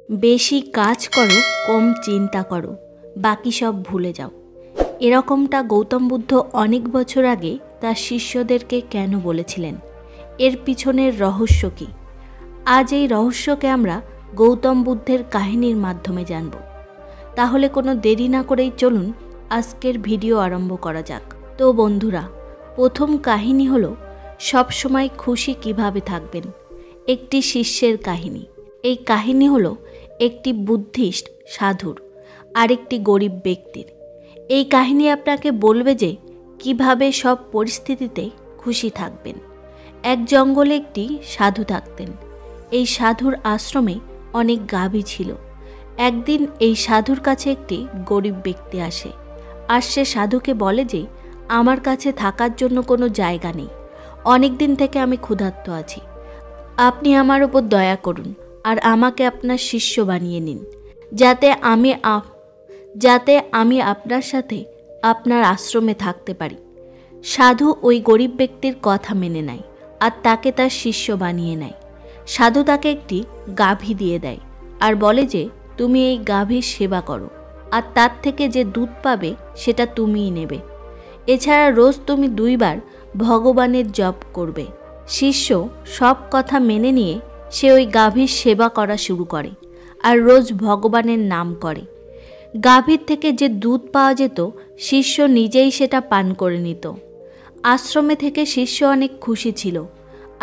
বেশি কাজ করো, কম চিন্তা করো, বাকি সব ভুলে যাও। এরকমটা গৌতম বুদ্ধ অনেক বছর আগে তার শিষ্যদেরকে কেন বলেছিলেন? এর পিছনের রহস্য কী? আজ এই রহস্যকে আমরা গৌতম বুদ্ধের কাহিনীর মাধ্যমে জানব। তাহলে কোনো দেরি না করেই চলুন আজকের ভিডিও আরম্ভ করা যাক। তো বন্ধুরা, প্রথম কাহিনী হলো সবসময় খুশি কিভাবে থাকবেন। একটি শিষ্যের কাহিনী। এই কাহিনী হলো একটি বুদ্ধিস্ট সাধুর আর একটি গরিব ব্যক্তির। এই কাহিনী আপনাকে বলবে যে কিভাবে সব পরিস্থিতিতে খুশি থাকবেন। এক জঙ্গলে একটি সাধু থাকতেন। এই সাধুর আশ্রমে অনেক গাভী ছিল। একদিন এই সাধুর কাছে একটি গরিব ব্যক্তি আসে, আর সে সাধুকে বলে যে আমার কাছে থাকার জন্য কোনো জায়গা নেই। অনেক দিন থেকে আমি ক্ষুধার্ত আছি। আপনি আমার উপর দয়া করুন আর আমাকে আপনার শিষ্য বানিয়ে নিন, যাতে আমি আপনার সাথে আপনার আশ্রমে থাকতে পারি। সাধু ওই গরিব ব্যক্তির কথা মেনে নেয় আর তাকে তার শিষ্য বানিয়ে নেয়। সাধু তাকে একটি গাভী দিয়ে দেয় আর বলে যে তুমি এই গাভীর সেবা করো, আর তার থেকে যে দুধ পাবে সেটা তুমিই নেবে। এছাড়া রোজ তুমি 2 বার ভগবানের জপ করবে। শিষ্য সব কথা মেনে নিয়ে সে ওই গাভীর সেবা করা শুরু করে আর রোজ ভগবানের নাম করে। গাভীর থেকে যে দুধ পাওয়া যেত শিষ্য নিজেই সেটা পান করে নিত। আশ্রমে থেকে শিষ্য অনেক খুশি ছিল,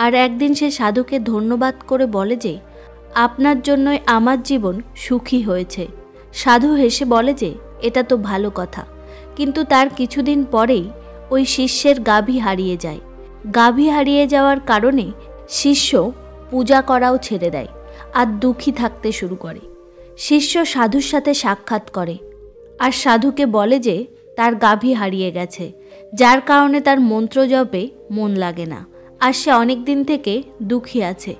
আর একদিন সে সাধুকে ধন্যবাদ করে বলে যে আপনার জন্যই আমার জীবন সুখী হয়েছে। সাধু হেসে বলে যে এটা তো ভালো কথা, কিন্তু তার কিছুদিন পরেই ওই শিষ্যের গাভী হারিয়ে যায়। গাভী হারিয়ে যাওয়ার কারণে শিষ্য পূজা করাও ছেড়ে দেয় আর দুঃখী থাকতে শুরু করে। শিষ্য সাধুর সাথে সাক্ষাৎ করে আর সাধুকে বলে যে তার গাভী হারিয়ে গেছে, যার কারণে তার মন্ত্র জপে মন লাগে না, আর সে অনেক দিন থেকে দুঃখী আছে।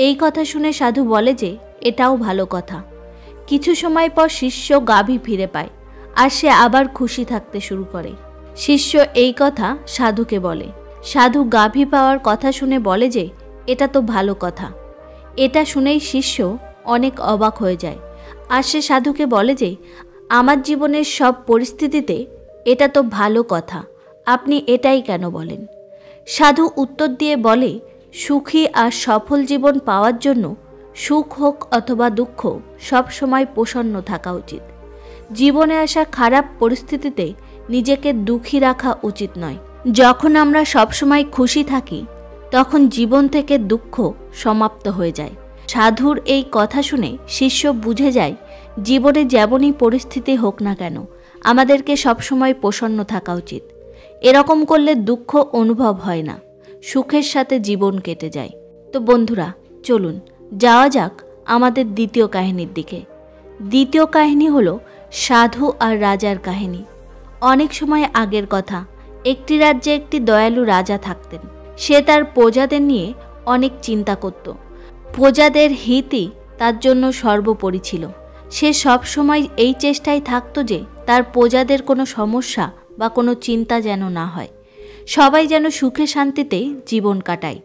এই কথা শুনে সাধু বলে যে এটাও ভালো কথা। কিছু সময় পর শিষ্য গাভী ফিরে পায় আর সে আবার খুশি থাকতে শুরু করে। শিষ্য এই কথা সাধুকে বলে। সাধু গাভী পাওয়ার কথা শুনে বলে যে এটা তো ভালো কথা। এটা শুনেই শিষ্য অনেক অবাক হয়ে যায়, আর সে সাধুকে বলে যে আমার জীবনের সব পরিস্থিতিতে এটা তো ভালো কথা, আপনি এটাই কেন বলেন? সাধু উত্তর দিয়ে বলে, সুখী আর সফল জীবন পাওয়ার জন্য সুখ হোক অথবা দুঃখ সব সময় প্রসন্ন থাকা উচিত। জীবনে আসা খারাপ পরিস্থিতিতে নিজেকে দুঃখী রাখা উচিত নয়। যখন আমরা সবসময় খুশি থাকি তখন জীবন থেকে দুঃখ সমাপ্ত হয়ে যায়। সাধুর এই কথা শুনে শিষ্য বুঝে যায় জীবনে যেমনই পরিস্থিতি হোক না কেন আমাদেরকে সবসময় প্রসন্ন থাকা উচিত। এরকম করলে দুঃখ অনুভব হয় না, সুখের সাথে জীবন কেটে যায়। তো বন্ধুরা, চলুন যাওয়া যাক আমাদের দ্বিতীয় কাহিনীর দিকে। দ্বিতীয় কাহিনী হলো সাধু আর রাজার কাহিনী। অনেক সময় আগের কথা। একটি রাজ্যে একটি দয়ালু রাজা থাকতেন। সে তার প্রজাদের নিয়ে অনেক চিন্তা করত। প্রজাদের হিতই তার জন্য সর্বোপরি ছিল। সে সব সময় এই চেষ্টায় থাকতো যে তার প্রজাদের কোনো সমস্যা বা কোনো চিন্তা যেন না হয়, সবাই যেন সুখে শান্তিতে জীবন কাটায়।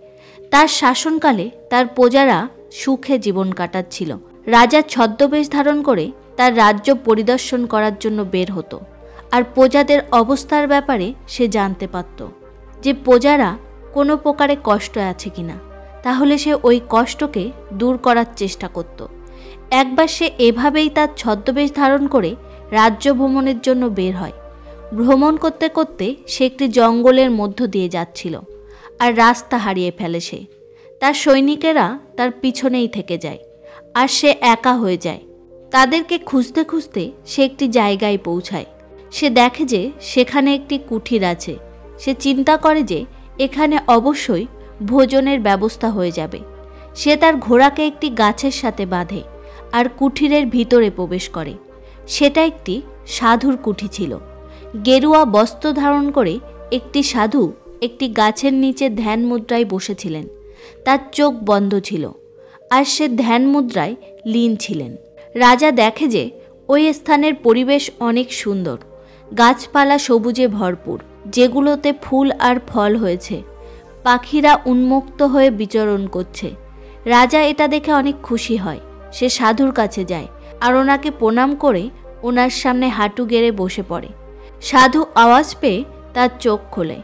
তার শাসনকালে তার প্রজারা সুখে জীবন কাটাচ্ছিল। রাজা ছদ্মবেশ ধারণ করে তার রাজ্য পরিদর্শন করার জন্য বের হতো, আর প্রজাদের অবস্থার ব্যাপারে সে জানতে পারত যে প্রজারা কোনো প্রকারে কষ্ট আছে কিনা। তাহলে সে ওই কষ্টকে দূর করার চেষ্টা করত। একবার সে এভাবেই তার ছদ্মবেশ ধারণ করে রাজ্য ভ্রমণের জন্য বের হয়। ভ্রমণ করতে করতে সে একটি জঙ্গলের মধ্য দিয়ে যাচ্ছিল, আর রাস্তা হারিয়ে ফেলে সে। তার সৈনিকেরা তার পিছনেই থেকে যায়, আর সে একা হয়ে যায়। তাদেরকে খুঁজতে খুঁজতে সে একটি জায়গায় পৌঁছায়। সে দেখে যে সেখানে একটি কুঠির আছে। সে চিন্তা করে যে এখানে অবশ্যই ভোজনের ব্যবস্থা হয়ে যাবে। সে তার ঘোড়াকে একটি গাছের সাথে বাঁধে আর কুঠিরের ভিতরে প্রবেশ করে। সেটা একটি সাধুর কুঠি ছিল। গেরুয়া বস্ত্র ধারণ করে একটি সাধু একটি গাছের নিচে ধ্যান মুদ্রায় বসেছিলেন। তার চোখ বন্ধ ছিল আর সে ধ্যান মুদ্রায় লীন ছিলেন। রাজা দেখে যে ওই স্থানের পরিবেশ অনেক সুন্দর। গাছপালা সবুজে ভরপুর, যেগুলোতে ফুল আর ফল হয়েছে। পাখিরা উন্মুক্ত হয়ে বিচরণ করছে। রাজা এটা দেখে অনেক খুশি হয় সে সাধুর কাছে যায় আর ওনাকে প্রণাম করে ওনার সামনে হাঁটু গেড়ে বসে পড়ে। সাধু আওয়াজ পেয়ে তার চোখ খোলে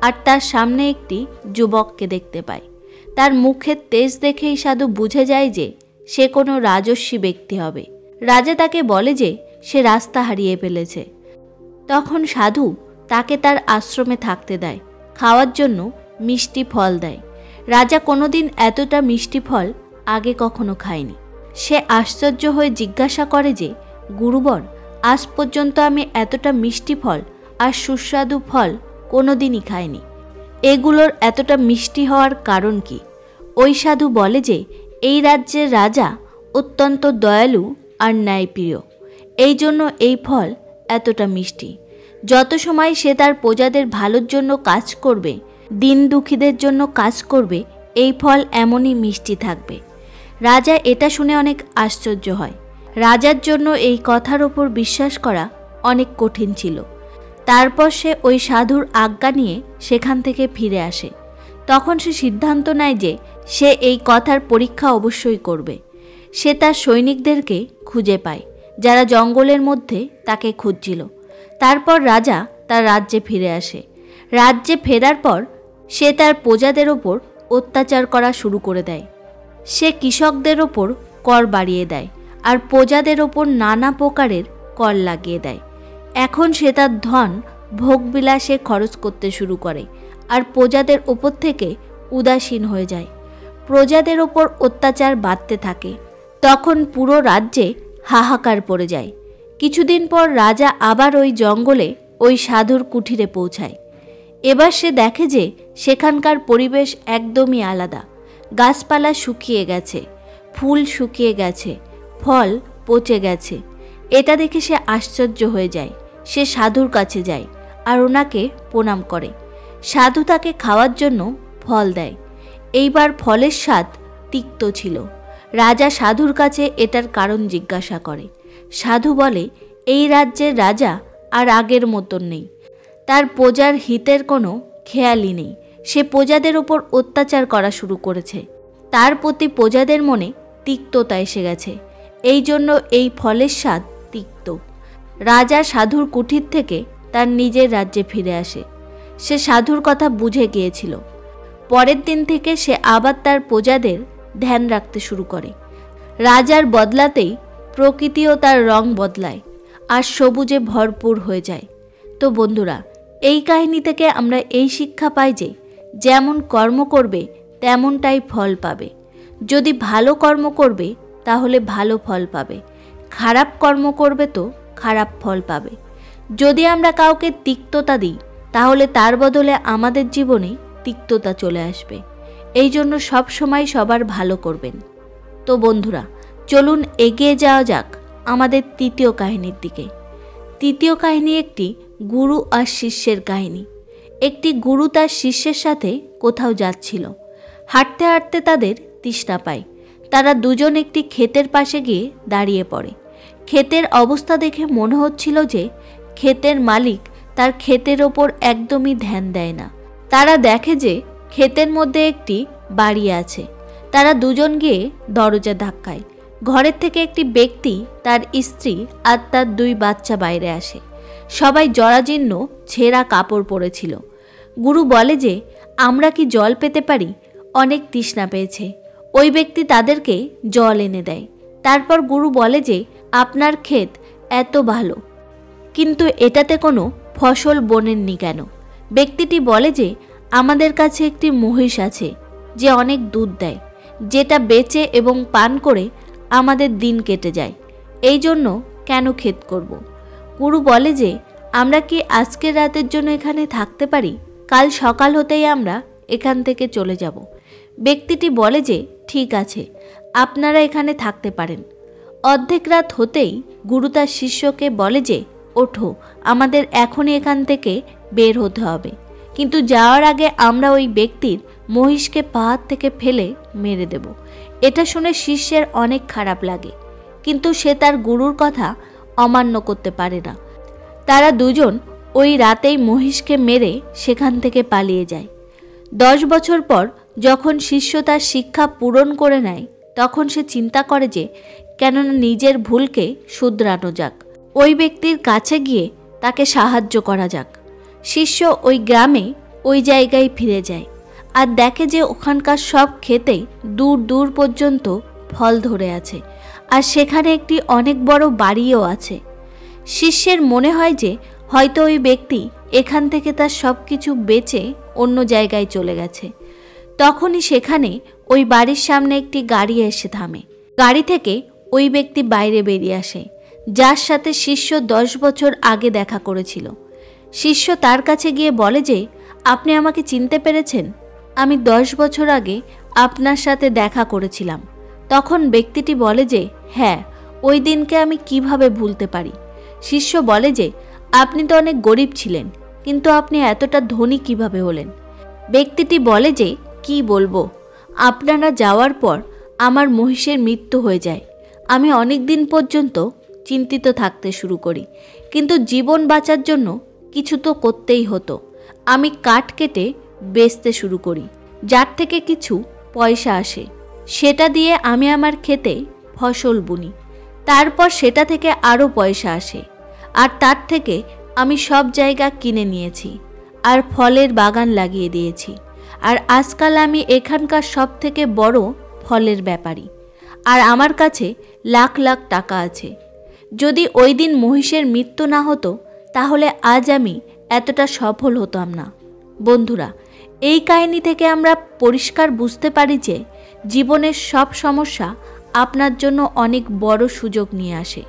আর তার সামনে একটি যুবককে দেখতে পায়। তার মুখের তেজ দেখেই সাধু বুঝে যায় যে সে কোনো রাজস্বী ব্যক্তি হবে। রাজা তাকে বলে যে সে রাস্তা হারিয়ে ফেলেছে। তখন সাধু তাকে তার আশ্রমে থাকতে দেয়, খাওয়ার জন্য মিষ্টি ফল দেয়। রাজা কোনোদিন এতটা মিষ্টি ফল আগে কখনো খায়নি। সে আশ্চর্য হয়ে জিজ্ঞাসা করে যে, গুরুবর, আজ পর্যন্ত আমি এতটা মিষ্টি ফল আর সুস্বাদু ফল কোনোদিনই খাইনি। এগুলোর এতটা মিষ্টি হওয়ার কারণ কি? ওই সাধু বলে যে এই রাজ্যের রাজা অত্যন্ত দয়ালু আর ন্যায়প্রিয়, এই জন্য এই ফল এতটা মিষ্টি। যত সময় সে তার প্রজাদের ভালোর জন্য কাজ করবে, দিন দুঃখীদের জন্য কাজ করবে, এই ফল এমনই মিষ্টি থাকবে। রাজা এটা শুনে অনেক আশ্চর্য হয়। রাজার জন্য এই কথার ওপর বিশ্বাস করা অনেক কঠিন ছিল। তারপর সে ওই সাধুর আজ্ঞা নিয়ে সেখান থেকে ফিরে আসে। তখন সে সিদ্ধান্ত নেয় যে সে এই কথার পরীক্ষা অবশ্যই করবে। সে তার সৈনিকদেরকে খুঁজে পায় যারা জঙ্গলের মধ্যে তাকে খুঁজছিল। তারপর রাজা তার রাজ্যে ফিরে আসে। রাজ্যে ফেরার পর সে তার প্রজাদের ওপর অত্যাচার করা শুরু করে দেয়। সে কৃষকদের ওপর কর বাড়িয়ে দেয় আর প্রজাদের ওপর নানা প্রকারের কর লাগিয়ে দেয়। এখন সে তার ধন ভোগবিলাসে খরচ করতে শুরু করে আর প্রজাদের ওপর থেকে উদাসীন হয়ে যায়। প্রজাদের ওপর অত্যাচার বাড়তে থাকে। তখন পুরো রাজ্যে হাহাকার পড়ে যায়। কিছুদিন পর রাজা আবার ওই জঙ্গলে ওই সাধুর কুঠিরে পৌঁছায়। এবার সে দেখে যে সেখানকার পরিবেশ একদমই আলাদা। গাছপালা শুকিয়ে গেছে, ফুল শুকিয়ে গেছে, ফল পচে গেছে। এটা দেখে সে আশ্চর্য হয়ে যায়। সে সাধুর কাছে যায় আর ওনাকে প্রণাম করে। সাধু তাকে খাওয়ার জন্য ফল দেয়। এইবার ফলের স্বাদ তিক্ত ছিল। রাজা সাধুর কাছে এটার কারণ জিজ্ঞাসা করে। সাধু বলে, এই রাজ্যের রাজা আর আগের মতন নেই। তার প্রজার হিতের কোনো খেয়ালই নেই। সে প্রজাদের ওপর অত্যাচার করা শুরু করেছে। তার প্রতি প্রজাদের মনে তিক্ততা এসে গেছে। এই জন্য এই ফলের স্বাদ তিক্ত। রাজা সাধুর কুঠির থেকে তার নিজের রাজ্যে ফিরে আসে। সে সাধুর কথা বুঝে গিয়েছিল। পরের দিন থেকে সে আবার তার প্রজাদের ধ্যান রাখতে শুরু করে। রাজার বদলাতেই প্রকৃতিও তার রং বদলায় আর সবুজে ভরপুর হয়ে যায়। তো বন্ধুরা, এই কাহিনী থেকে আমরা এই শিক্ষা পাই যে যেমন কর্ম করবে তেমনটাই ফল পাবে। যদি ভালো কর্ম করবে তাহলে ভালো ফল পাবে, খারাপ কর্ম করবে তো খারাপ ফল পাবে। যদি আমরা কাউকে তিক্ততা দিই তাহলে তার বদলে আমাদের জীবনে তিক্ততা চলে আসবে। এই জন্য সব সময় সবার ভালো করবেন। তো বন্ধুরা, চলুন এগিয়ে যাওয়া যাক আমাদের তৃতীয় কাহিনীর দিকে। তৃতীয় কাহিনী একটি গুরু আর শিষ্যের কাহিনী। একটি গুরু তার শিষ্যের সাথে কোথাও যাচ্ছিল। হাঁটতে হাঁটতে তাদের তৃষ্ণা পায়। তারা দুজন একটি ক্ষেতের পাশে গিয়ে দাঁড়িয়ে পড়ে। ক্ষেতের অবস্থা দেখে মনে হচ্ছিল যে ক্ষেতের মালিক তার ক্ষেতের ওপর একদমই ধ্যান দেয় না। তারা দেখে যে ক্ষেতের মধ্যে একটি বাড়ি আছে। তারা দুজন গিয়ে দরজা ধাক্কায়। ঘরের থেকে একটি ব্যক্তি, তার স্ত্রী আর তার দুই বাচ্চা বাইরে আসে। সবাই জরাজীর্ণ ছেঁড়া কাপড় পরেছিল। গুরু বলে যে, আমরা কি জল পেতে পারি? অনেক তৃষ্ণা পেয়েছে। ওই ব্যক্তি তাদেরকে জল এনে দেয়। তারপর গুরু বলে যে, আপনার ক্ষেত এত ভালো, কিন্তু এটাতে কোনো ফসল বোনেননি কেন? ব্যক্তিটি বলে যে, আমাদের কাছে একটি মহিষ আছে যে অনেক দুধ দেয়, যেটা বেচে এবং পান করে আমাদের দিন কেটে যায়। এই জন্য কেন ক্ষেত করব? গুরু বলে যে, আমরা কি আজকের রাতের জন্য এখানে থাকতে পারি? কাল সকাল হতেই আমরা এখান থেকে চলে যাব। ব্যক্তিটি বলে যে, ঠিক আছে, আপনারা এখানে থাকতে পারেন। অর্ধেক রাত হতেই গুরু তার শিষ্যকে বলে যে, ওঠো, আমাদের এখনই এখান থেকে বের হতে হবে। কিন্তু যাওয়ার আগে আমরা ওই ব্যক্তির মহিষকে পাহাড় থেকে ফেলে মেরে দেব। এটা শুনে শিষ্যের অনেক খারাপ লাগে, কিন্তু সে তার গুরুর কথা অমান্য করতে পারে না। তারা দুজন ওই রাতেই মহিষকে মেরে সেখান থেকে পালিয়ে যায়। 10 বছর পর যখন শিষ্য তার শিক্ষা পূরণ করে নেয়, তখন সে চিন্তা করে যে কেননা নিজের ভুলকে শুধরানো যাক, ওই ব্যক্তির কাছে গিয়ে তাকে সাহায্য করা যাক। শিষ্য ওই গ্রামে ওই জায়গায় ফিরে যায় আর দেখে যে ওখানকার সব ক্ষেতেই দূর দূর পর্যন্ত ফল ধরে আছে, আর সেখানে একটি অনেক বড় বাড়িও আছে। শিষ্যের মনে হয় যে হয়তো ওই ব্যক্তি এখান থেকে তার সব কিছু বেচে অন্য জায়গায় চলে গেছে। তখনই সেখানে ওই বাড়ির সামনে একটি গাড়ি এসে থামে। গাড়ি থেকে ওই ব্যক্তি বাইরে বেরিয়ে আসে, যার সাথে শিষ্য 10 বছর আগে দেখা করেছিল। শিষ্য তার কাছে গিয়ে বলে যে আপনি আমাকে চিনতে পেরেছেন? আমি 10 বছর আগে আপনার সাথে দেখা করেছিলাম। তখন ব্যক্তিটি বলে যে হ্যাঁ, ওই দিনকে আমি কিভাবে ভুলতে পারি। শিষ্য বলে যে আপনি তো অনেক গরিব ছিলেন, কিন্তু আপনি এতটা ধনী কিভাবে হলেন? ব্যক্তিটি বলে যে কি বলবো, আপনারা যাওয়ার পর আমার মহিষের মৃত্যু হয়ে যায়। আমি অনেক দিন পর্যন্ত চিন্তিত থাকতে শুরু করি, কিন্তু জীবন বাঁচার জন্য কিছু তো করতেই হতো। আমি কাঠ কেটে বেচতে শুরু করি, যার থেকে কিছু পয়সা আসে। সেটা দিয়ে আমি আমার ক্ষেতে ফসল বুনি, তারপর সেটা থেকে আরও পয়সা আসে, আর তার থেকে আমি সব জায়গা কিনে নিয়েছি আর ফলের বাগান লাগিয়ে দিয়েছি। আর আজকাল আমি এখানকার সব থেকে বড় ফলের ব্যাপারী, আর আমার কাছে লাখ লাখ টাকা আছে। যদি ওই দিন মহিষের মৃত্যু না হতো তাহলে আজ আমি এতটা সফল হতাম না। বন্ধুরা, এই কাহিনী থেকে আমরা পরিষ্কার বুঝতে পারি যে জীবনের সব সমস্যা আপনার জন্য অনেক বড় সুযোগ নিয়ে আসে।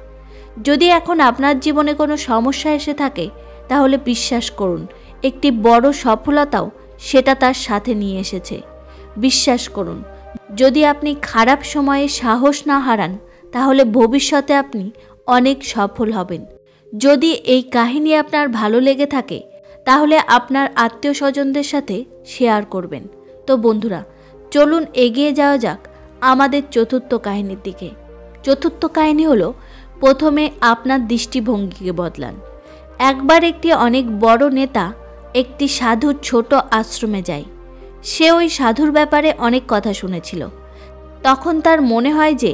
যদি এখন আপনার জীবনে কোনো সমস্যা এসে থাকে তাহলে বিশ্বাস করুন, একটি বড় সফলতাও সেটা তার সাথে নিয়ে এসেছে। বিশ্বাস করুন, যদি আপনি খারাপ সময়ে সাহস না হারান তাহলে ভবিষ্যতে আপনি অনেক সফল হবেন। যদি এই কাহিনী আপনার ভালো লেগে থাকে তাহলে আপনার আত্মীয় স্বজনদের সাথে শেয়ার করবেন। তো বন্ধুরা, চলুন এগিয়ে যাওয়া যাক আমাদের চতুর্থ কাহিনীর দিকে। চতুর্থ কাহিনী হলো প্রথমে আপনার দৃষ্টিভঙ্গিকে বদলান। একবার একটি অনেক বড় নেতা একটি সাধুর ছোট আশ্রমে যায়। সে ওই সাধুর ব্যাপারে অনেক কথা শুনেছিল। তখন তার মনে হয় যে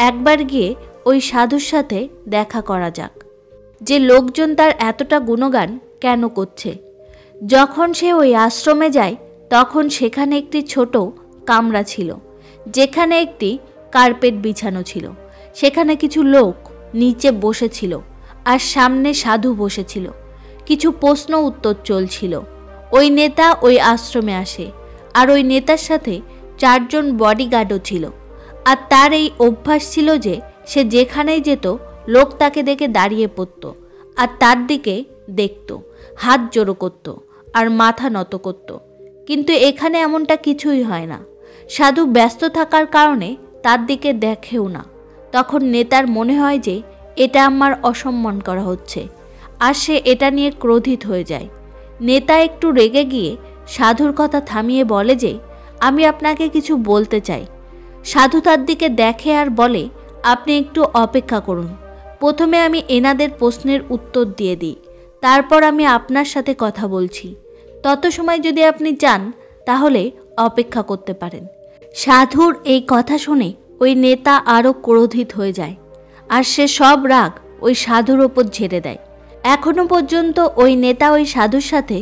একবার গিয়ে ওই সাধুর সাথে দেখা করা যাক, যে লোকজন তার এতটা গুণগান কেন করছে। যখন সে ওই আশ্রমে যায় তখন সেখানে একটি ছোট কামরা ছিল, যেখানে একটি কার্পেট বিছানো ছিল। সেখানে কিছু লোক নিচে বসেছিল আর সামনে সাধু বসেছিল। কিছু প্রশ্ন উত্তর চলছিল। ওই নেতা ওই আশ্রমে আসে, আর ওই নেতার সাথে 4 জন বডিগার্ডও ছিল। আর তার এই অভ্যাস ছিল যে সে যেখানেই যেত লোক তাকে দেখে দাঁড়িয়ে পড়ত আর তার দিকে দেখত, হাত জোড়ো করত আর মাথা নত করত। কিন্তু এখানে এমনটা কিছুই হয় না। সাধু ব্যস্ত থাকার কারণে তার দিকে দেখেও না। তখন নেতার মনে হয় যে এটা আমার অসম্মান করা হচ্ছে, আর সে এটা নিয়ে ক্রোধিত হয়ে যায়। নেতা একটু রেগে গিয়ে সাধুর কথা থামিয়ে বলে যে আমি আপনাকে কিছু বলতে চাই। সাধু তার দিকে দেখে আর বলে আপনি একটু অপেক্ষা করুন, প্রথমে আমি এনাদের প্রশ্নের উত্তর দিয়ে দিই, তারপর আমি আপনার সাথে কথা বলছি। তত সময় যদি আপনি চান তাহলে অপেক্ষা করতে পারেন। সাধুর এই কথা শুনে ওই নেতা আরও ক্রোধিত হয়ে যায়, আর সে সব রাগ ওই সাধুর ওপর ঝেড়ে দেয়। এখনো পর্যন্ত ওই নেতা ওই সাধুর সাথে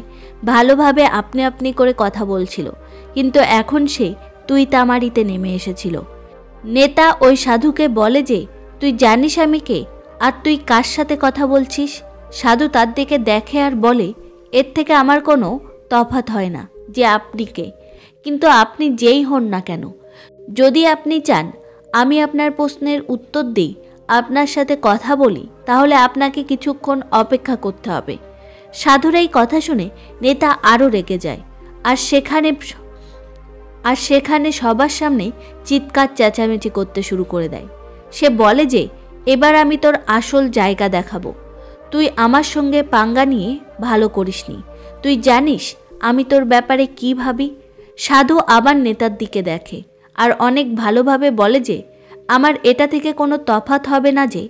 ভালোভাবে আপনি আপনি করে কথা বলছিল, কিন্তু এখন সে তুই তামারিতে নেমে এসেছিল। নেতা ওই সাধুকে বলে যে তুই জানিস আমি কে, আর তুই কার সাথে কথা বলছিস? সাধু তার দিকে দেখে আর বলে এর থেকে আমার কোনো তফাৎ হয় না যে আপনি কে, কিন্তু আপনি যেই হন না কেন, যদি আপনি চান আমি আপনার প্রশ্নের উত্তর দিই, আপনার সাথে কথা বলি, তাহলে আপনাকে কিছুক্ষণ অপেক্ষা করতে হবে। সাধুর এই কথা শুনে নেতা আরও রেগে যায়, আর সেখানে সবার সামনে চিৎকার চেঁচামেচি করতে শুরু করে দেয়। সে বলে যে এবার আমি তোর আসল জায়গা দেখাবো। তুই আমার সঙ্গে পাঙ্গা নিয়ে ভালো করিসনি। তুই জানিস আমি তোর ব্যাপারে কি ভাবি? সাধু আবার নেতার দিকে দেখে আর অনেক ভালোভাবে বলে যে আমার এটা থেকে কোনো তফাৎ হবে না যে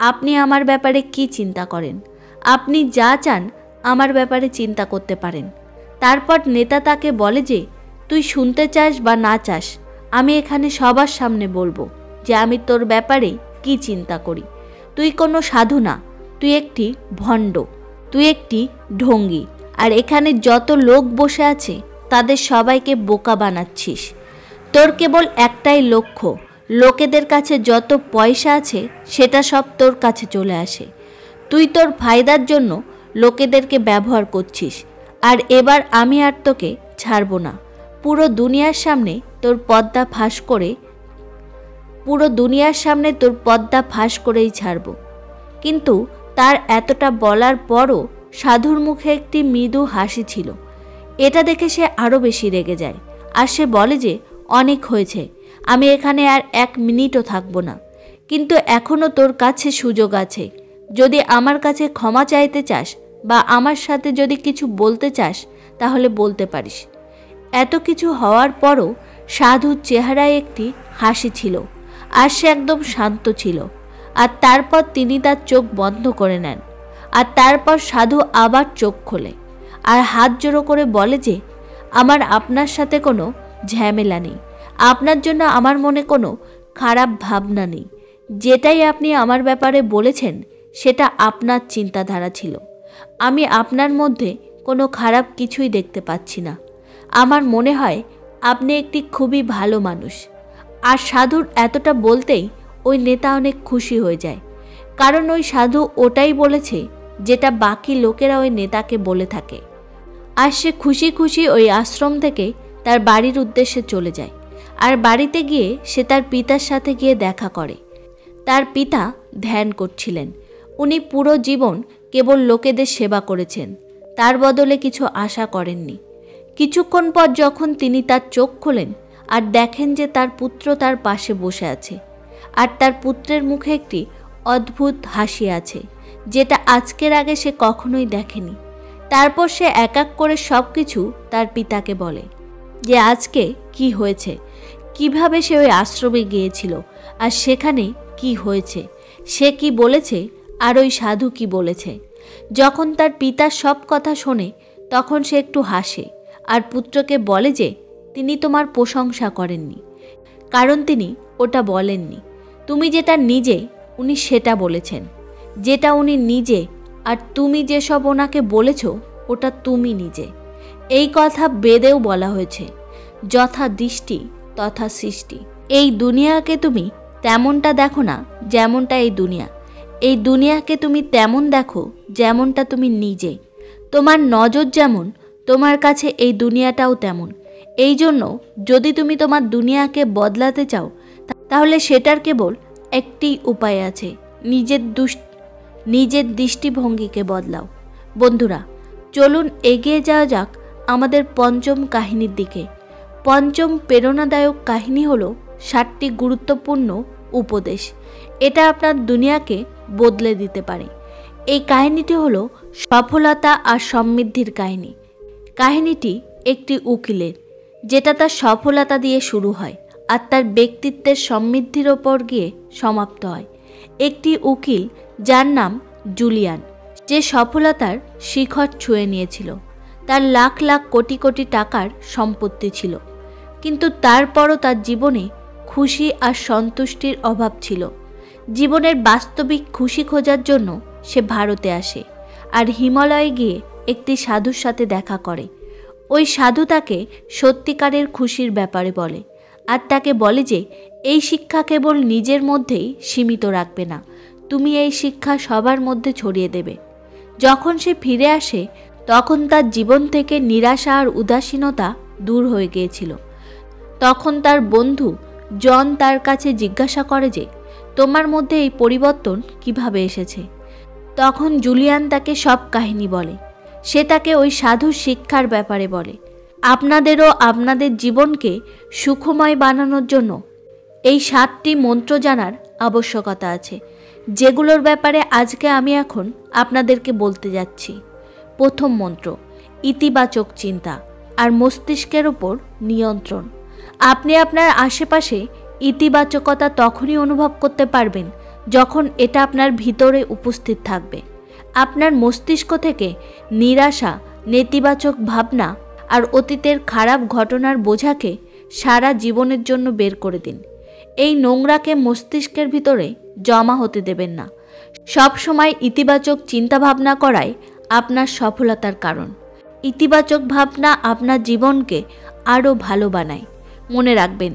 আপনি আমার ব্যাপারে কি চিন্তা করেন। আপনি যা চান আমার ব্যাপারে চিন্তা করতে পারেন। তারপর নেতা তাকে বলে যে তুই শুনতে চাস বা না চাস, আমি এখানে সবার সামনে বলবো যে আমি তোর ব্যাপারে কি চিন্তা করি। তুই কোনো সাধু না, তুই একটি ভণ্ড, তুই একটি ঢঙ্গী। আর এখানে যত লোক বসে আছে তাদের সবাইকে বোকা বানাচ্ছিস। তোর কেবল একটাই লক্ষ্য, লোকেদের কাছে যত পয়সা আছে সেটা সব তোর কাছে চলে আসে। তুই তোর ফায়দার জন্য লোকেদেরকে ব্যবহার করছিস। আর এবার আমি আর তোকে ছাড়বো না। পুরো দুনিয়ার সামনে তোর পর্দা ফাঁস করেই ছাড়ব। কিন্তু তার এতটা বলার পরও সাধুর মুখে একটি মৃদু হাসি ছিল। এটা দেখে সে আরও বেশি রেগে যায়। আর সে বলে যে অনেক হয়েছে, আমি এখানে আর 1 মিনিটও থাকবো না। কিন্তু এখনও তোর কাছে সুযোগ আছে। যদি আমার কাছে ক্ষমা চাইতে চাস বা আমার সাথে যদি কিছু বলতে চাস তাহলে বলতে পারিস। এত কিছু হওয়ার পরও সাধুর চেহারায় একটি হাসি ছিল আর সে একদম শান্ত ছিল। আর তারপর তিনি তার চোখ বন্ধ করে নেন। আর তারপর সাধু আবার চোখ খোলে আর হাত জোড়ো করে বলে যে আমার আপনার সাথে কোনো ঝামেলা নেই। আপনার জন্য আমার মনে কোনো খারাপ ভাবনা নেই। যেটাই আপনি আমার ব্যাপারে বলেছেন সেটা আপনার চিন্তাধারা ছিল। আমি আপনার মধ্যে কোনো খারাপ কিছুই দেখতে পাচ্ছি না। আমার মনে হয় আপনি একটি খুবই ভালো মানুষ। আর সাধুর এতটা বলতেই ওই নেতা অনেক খুশি হয়ে যায়, কারণ ওই সাধু ওটাই বলেছে যেটা বাকি লোকেরা ওই নেতাকে বলে থাকে। আর সে খুশি খুশি ওই আশ্রম থেকে তার বাড়ির উদ্দেশ্যে চলে যায়। আর বাড়িতে গিয়ে সে তার পিতার সাথে গিয়ে দেখা করে। তার পিতা ধ্যান করছিলেন। উনি পুরো জীবন কেবল লোকেদের সেবা করেছেন, তার বদলে কিছু আশা করেননি। কিছুক্ষণ পর যখন তিনি তার চোখ খোলেন আর দেখেন যে তার পুত্র তার পাশে বসে আছে আর তার পুত্রের মুখে একটি অদ্ভুত হাসি আছে, যেটা আজকের আগে সে কখনোই দেখেনি। তারপর সে এক এক করে সব কিছু তার পিতাকে বলে যে আজকে কি হয়েছে, কিভাবে সে ওই আশ্রমে গিয়েছিল আর সেখানে কি হয়েছে, সে কি বলেছে আর ওই সাধু কি বলেছে। যখন তার পিতার সব কথা শোনে তখন সে একটু হাসে আর পুত্রকে বলে যে তিনি তোমার প্রশংসা করেননি, কারণ তিনি ওটা বলেননি। তুমি যেটা নিজে উনি সেটা বলেছেন, যেটা উনি নিজে, আর তুমি যেসব ওনাকে বলেছ ওটা তুমি নিজে। এই কথা বেদেও বলা হয়েছে, যথা দৃষ্টি তথা সৃষ্টি। এই দুনিয়াকে তুমি তেমনটা দেখো না যেমনটা এই দুনিয়া, এই দুনিয়াকে তুমি তেমন দেখো যেমনটা তুমি নিজে। তোমার নজর যেমন, তোমার কাছে এই দুনিয়াটাও তেমন। এই জন্য যদি তুমি তোমার দুনিয়াকে বদলাতে চাও তাহলে সেটার কেবল একটি উপায় আছে, নিজের দৃষ্টিভঙ্গিকে বদলাও। বন্ধুরা, চলুন এগিয়ে যাওয়া যাক আমাদের পঞ্চম কাহিনীর দিকে। পঞ্চম প্রেরণাদায়ক কাহিনী হলো 7টি গুরুত্বপূর্ণ উপদেশ। এটা আপনার দুনিয়াকে বদলে দিতে পারে। এই কাহিনীটি হলো সফলতা আর সমৃদ্ধির কাহিনী। কাহিনীটি একটি উকিলের, যেটা তার সফলতা দিয়ে শুরু হয় আর তার ব্যক্তিত্বের সমৃদ্ধির ওপর গিয়ে সমাপ্ত হয়। একটি উকিল যার নাম জুলিয়ান, যে সফলতার শিখর ছুঁয়ে নিয়েছিল। তার লাখ লাখ কোটি কোটি টাকার সম্পত্তি ছিল, কিন্তু তারপরও তার জীবনে খুশি আর সন্তুষ্টির অভাব ছিল। জীবনের বাস্তবিক খুশি খোঁজার জন্য সে ভারতে আসে আর হিমালয়ে গিয়ে একটি সাধুর সাথে দেখা করে। ওই সাধু তাকে সত্যিকারের খুশির ব্যাপারে বলে আর তাকে বলে যে এই শিক্ষা কেবল নিজের মধ্যেই সীমিত রাখবে না, তুমি এই শিক্ষা সবার মধ্যে ছড়িয়ে দেবে। যখন সে ফিরে আসে তখন তার জীবন থেকে নিরাশা আর উদাসীনতা দূর হয়ে গিয়েছিল। তখন তার বন্ধু জন তার কাছে জিজ্ঞাসা করে যে তোমার মধ্যে এই পরিবর্তন কিভাবে এসেছে। তখন জুলিয়ান তাকে সব কাহিনী বলে। সে তাকে ওই সাধুর শিক্ষার ব্যাপারে বলে। আপনাদেরও আপনাদের জীবনকে সুখময় বানানোর জন্য এই 7টি মন্ত্র জানার আবশ্যকতা আছে, যেগুলোর ব্যাপারে আজকে আমি এখন আপনাদেরকে বলতে যাচ্ছি। প্রথম মন্ত্র, ইতিবাচক চিন্তা আর মস্তিষ্কের ওপর নিয়ন্ত্রণ। আপনি আপনার আশেপাশে ইতিবাচকতা তখনই অনুভব করতে পারবেন যখন এটা আপনার ভিতরে উপস্থিত থাকবে। আপনার মস্তিষ্ক থেকে নিরাশা, নেতিবাচক ভাবনা আর অতীতের খারাপ ঘটনার বোঝাকে সারা জীবনের জন্য বের করে দিন। এই নোংরাকে মস্তিষ্কের ভিতরে জমা হতে দেবেন না। সব সময় ইতিবাচক চিন্তাভাবনা করাই আপনার সফলতার কারণ। ইতিবাচক ভাবনা আপনার জীবনকে আরও ভালো বানায়। মনে রাখবেন,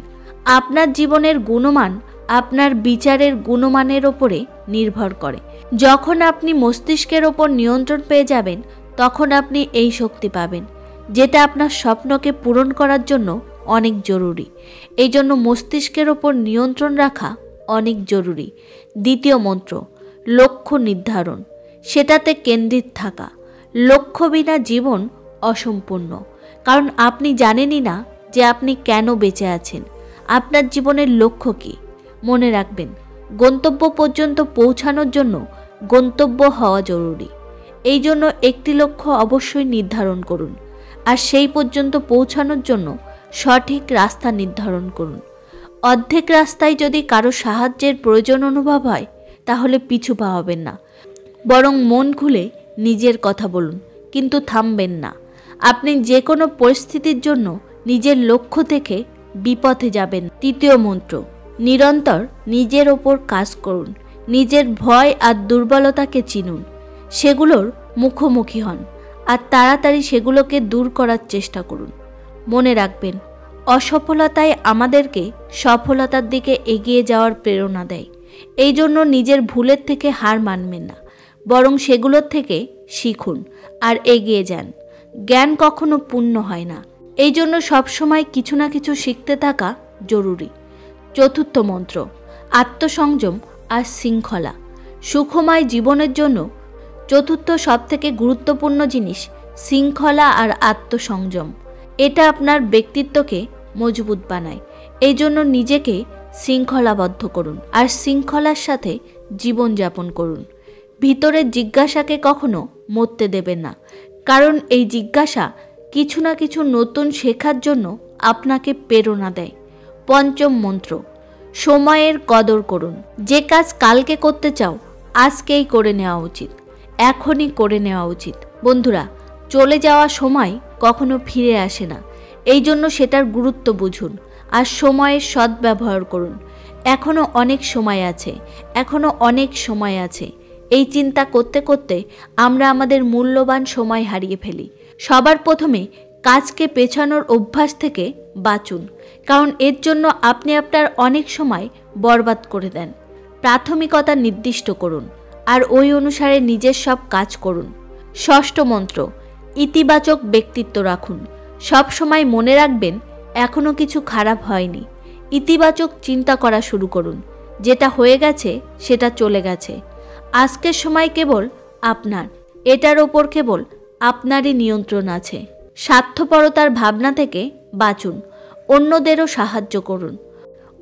আপনার জীবনের গুণমান আপনার বিচারের গুণমানের ওপরে নির্ভর করে। যখন আপনি মস্তিষ্কের ওপর নিয়ন্ত্রণ পেয়ে যাবেন, তখন আপনি এই শক্তি পাবেন, যেটা আপনার স্বপ্নকে পূরণ করার জন্য অনেক জরুরি। এই জন্য মস্তিষ্কের ওপর নিয়ন্ত্রণ রাখা অনেক জরুরি। দ্বিতীয় মন্ত্র, লক্ষ্য নির্ধারণ, সেটাতে কেন্দ্রিত থাকা। লক্ষ্য বিনা জীবন অসম্পূর্ণ, কারণ আপনি জানেনই না যে আপনি কেন বেঁচে আছেন। আপনার জীবনের লক্ষ্য কী? মনে রাখবেন, গন্তব্য পর্যন্ত পৌঁছানোর জন্য গন্তব্য হওয়া জরুরি। এই জন্য একটি লক্ষ্য অবশ্যই নির্ধারণ করুন, আর সেই পর্যন্ত পৌঁছানোর জন্য সঠিক রাস্তা নির্ধারণ করুন। অর্ধেক রাস্তায় যদি কারো সাহায্যের প্রয়োজন অনুভব হয়, তাহলে পিছু পা হবেন না, বরং মন খুলে নিজের কথা বলুন, কিন্তু থামবেন না। আপনি যে কোনো পরিস্থিতির জন্য নিজের লক্ষ্য থেকে বিপথে যাবেন। তৃতীয় মন্ত্র, নিরন্তর নিজের ওপর কাজ করুন। নিজের ভয় আর দুর্বলতাকে চিনুন, সেগুলোর মুখোমুখি হন, আর তাড়াতাড়ি সেগুলোকে দূর করার চেষ্টা করুন। মনে রাখবেন, অসফলতাই আমাদেরকে সফলতার দিকে এগিয়ে যাওয়ার প্রেরণা দেয়। এই জন্য নিজের ভুলের থেকে হার মানবেন না, বরং সেগুলোর থেকে শিখুন আর এগিয়ে যান। জ্ঞান কখনো পূর্ণ হয় না, এই জন্য সবসময় কিছু না কিছু শিখতে থাকা জরুরি। চতুর্থ মন্ত্র, আত্মসংযম আর শৃঙ্খলা। সুখময় জীবনের জন্য চতুর্থ সবথেকে গুরুত্বপূর্ণ জিনিস শৃঙ্খলা আর আত্মসংযম। এটা আপনার ব্যক্তিত্বকে মজবুত বানায়। এই জন্য নিজেকে শৃঙ্খলাবদ্ধ করুন আর শৃঙ্খলার সাথে জীবনযাপন করুন। ভিতরের জিজ্ঞাসাকে কখনো মরতে দেবেন না, কারণ এই জিজ্ঞাসা কিছু না কিছু নতুন শেখার জন্য আপনাকে প্রেরণা দেয়। পঞ্চম মন্ত্র, সময়ের কদর করুন। যে কাজ কালকে করতে চাও, আজকেই করে নেওয়া উচিত, এখনই করে নেওয়া উচিত। বন্ধুরা, চলে যাওয়া সময় কখনো ফিরে আসে না, এই জন্য সেটার গুরুত্ব বুঝুন আর সময়ের সদ্ব্যবহার করুন। এখনও অনেক সময় আছে, এখনও অনেক সময় আছে। এই চিন্তা করতে করতে আমরা আমাদের মূল্যবান সময় হারিয়ে ফেলি। সবার প্রথমে কাজকে পেছানোর অভ্যাস থেকে বাঁচুন, কারণ এর জন্য আপনি আপনার অনেক সময় বরবাদ করে দেন। প্রাথমিকতা নির্দিষ্ট করুন আর ওই অনুসারে নিজের সব কাজ করুন। ষষ্ঠ মন্ত্র, ইতিবাচক ব্যক্তিত্ব রাখুন। সব সময় মনে রাখবেন, এখনও কিছু খারাপ হয়নি। ইতিবাচক চিন্তা করা শুরু করুন। যেটা হয়ে গেছে সেটা চলে গেছে। আজকের সময় কেবল আপনার, এটার ওপর কেবল আপনারই নিয়ন্ত্রণ আছে। স্বার্থপরতার ভাবনা থেকে বাঁচুন, অন্যদেরও সাহায্য করুন।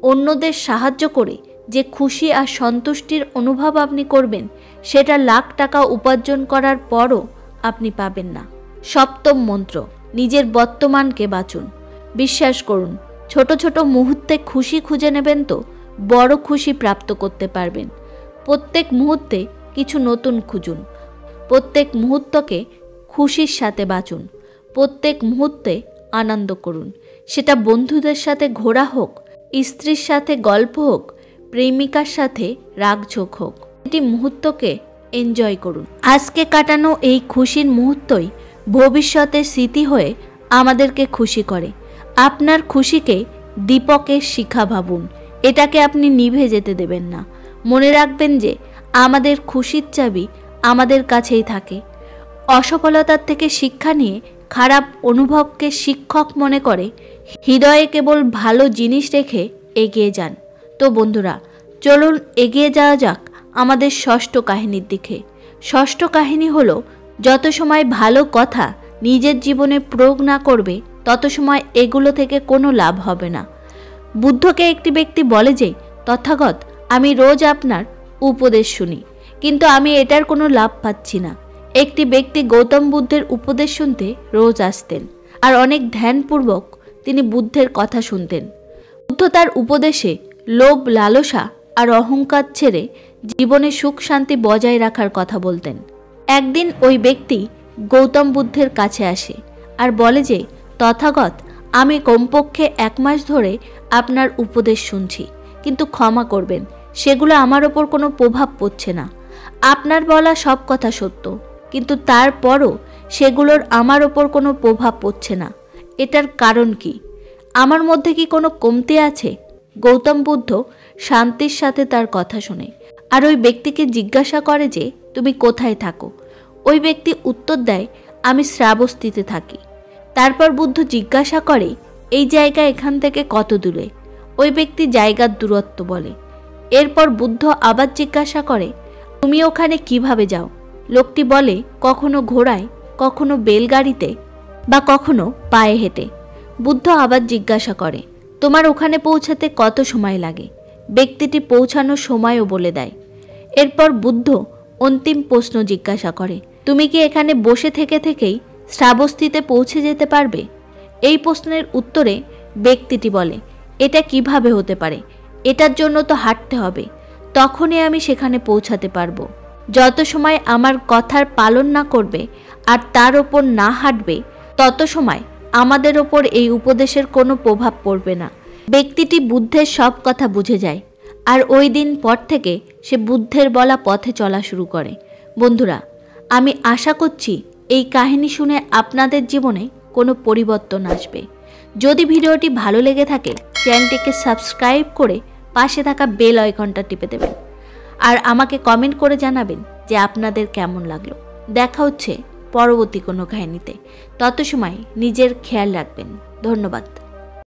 অন্যদের সাহায্য করে যে খুশি আর সন্তুষ্টির অনুভব আপনি করবেন, সেটা লাখ টাকা উপার্জন করার পরও আপনি পাবেন না। সপ্তম মন্ত্র, নিজের বর্তমানকে বাঁচুন। বিশ্বাস করুন, ছোট ছোট মুহূর্তে খুশি খুঁজে নেবেন তো বড় খুশি প্রাপ্ত করতে পারবেন। প্রত্যেক মুহূর্তে কিছু নতুন খুঁজুন। প্রত্যেক মুহূর্তকে খুশির সাথে বাঁচুন। প্রত্যেক মুহূর্তে আনন্দ করুন। সেটা বন্ধুদের সাথে ঘোরা হোক, স্ত্রীর সাথে গল্প হোক, প্রেমিকার সাথে রাগঝোঁক হোক, এটি মুহূর্তকে এনজয় করুন। আজকে কাটানো এই খুশির মুহূর্তই ভবিষ্যতের স্মৃতি হয়ে আমাদেরকে খুশি করে। আপনার খুশিকে দীপকের শিখা ভাবুন, এটাকে আপনি নিভে যেতে দেবেন না। মনে রাখবেন যে আমাদের খুশির চাবি আমাদের কাছেই থাকে। অসফলতার থেকে শিক্ষা নিয়ে খারাপ অনুভবকে শিক্ষক মনে করে হৃদয়ে কেবল ভালো জিনিস রেখে এগিয়ে যান। তো বন্ধুরা, চলুন এগিয়ে যাওয়া যাক আমাদের ষষ্ঠ কাহিনীর দিকে। ষষ্ঠ কাহিনী হলো, যত সময় ভালো কথা নিজের জীবনে প্রয়োগ না করবে, তত সময় এগুলো থেকে কোনো লাভ হবে না। বুদ্ধকে একটি ব্যক্তি বলে যে, তথাগত, আমি রোজ আপনার উপদেশ শুনি, কিন্তু আমি এটার কোনো লাভ পাচ্ছি না। একটি ব্যক্তি গৌতম বুদ্ধের উপদেশ শুনতে রোজ আসতেন, আর অনেক ধ্যানপূর্বক তিনি বুদ্ধের কথা শুনতেন। বুদ্ধ তার উপদেশে লোভ, লালসা আর অহংকার ছেড়ে জীবনে সুখ শান্তি বজায় রাখার কথা বলতেন। একদিন ওই ব্যক্তি গৌতম বুদ্ধের কাছে আসে আর বলে যে, তথাগত, আমি কমপক্ষে 1 মাস ধরে আপনার উপদেশ শুনছি, কিন্তু ক্ষমা করবেন, সেগুলো আমার ওপর কোনো প্রভাব পড়ছে না। আপনার বলা সব কথা সত্য, কিন্তু তারপরও সেগুলোর আমার ওপর কোনো প্রভাব পড়ছে না। এটার কারণ কি? আমার মধ্যে কি কোনো কমতি আছে? গৌতম বুদ্ধ শান্তির সাথে তার কথা শোনে আর ওই ব্যক্তিকে জিজ্ঞাসা করে যে তুমি কোথায় থাকো। ওই ব্যক্তি উত্তর দেয়, আমি শ্রাবস্তিতে থাকি। তারপর বুদ্ধ জিজ্ঞাসা করে, এই জায়গা এখান থেকে কত দূরে? ওই ব্যক্তি জায়গার দূরত্ব বলে। এরপর বুদ্ধ আবার জিজ্ঞাসা করে, তুমি ওখানে কিভাবে যাও? লোকটি বলে, কখনো ঘোড়ায়, কখনো বেলগাড়িতে বা কখনো পায়ে হেঁটে। বুদ্ধ আবার জিজ্ঞাসা করে, তোমার ওখানে পৌঁছাতে কত সময় লাগে? ব্যক্তিটি পৌঁছানোর সময়ও বলে দেয়। এরপর বুদ্ধ অন্তিম প্রশ্ন জিজ্ঞাসা করে, তুমি কি এখানে বসে থেকে থেকেই শ্রাবস্তিতে পৌঁছে যেতে পারবে? এই প্রশ্নের উত্তরে ব্যক্তিটি বলে, এটা কিভাবে হতে পারে? এটার জন্য তো হাঁটতে হবে, তখনই আমি সেখানে পৌঁছাতে পারবো। যত সময় আমার কথার পালন না করবে আর তার ওপর না হাঁটবে, তত সময় আমাদের ওপর এই উপদেশের কোনো প্রভাব পড়বে না। ব্যক্তিটি বুদ্ধের সব কথা বুঝে যায় আর ওই দিন পর থেকে সে বুদ্ধের বলা পথে চলা শুরু করে। বন্ধুরা, আমি আশা করছি এই কাহিনী শুনে আপনাদের জীবনে কোনো পরিবর্তন আসবে। যদি ভিডিওটি ভালো লেগে থাকে, চ্যানেলটিকে সাবস্ক্রাইব করে পাশে থাকা বেল আইকনটা টিপে দেবেন আর আমাকে কমেন্ট করে জানাবেন যে আপনাদের কেমন লাগলো। দেখা হচ্ছে পরবর্তী কোনো কাহিনীতে। তত সময় নিজের খেয়াল রাখবেন। ধন্যবাদ।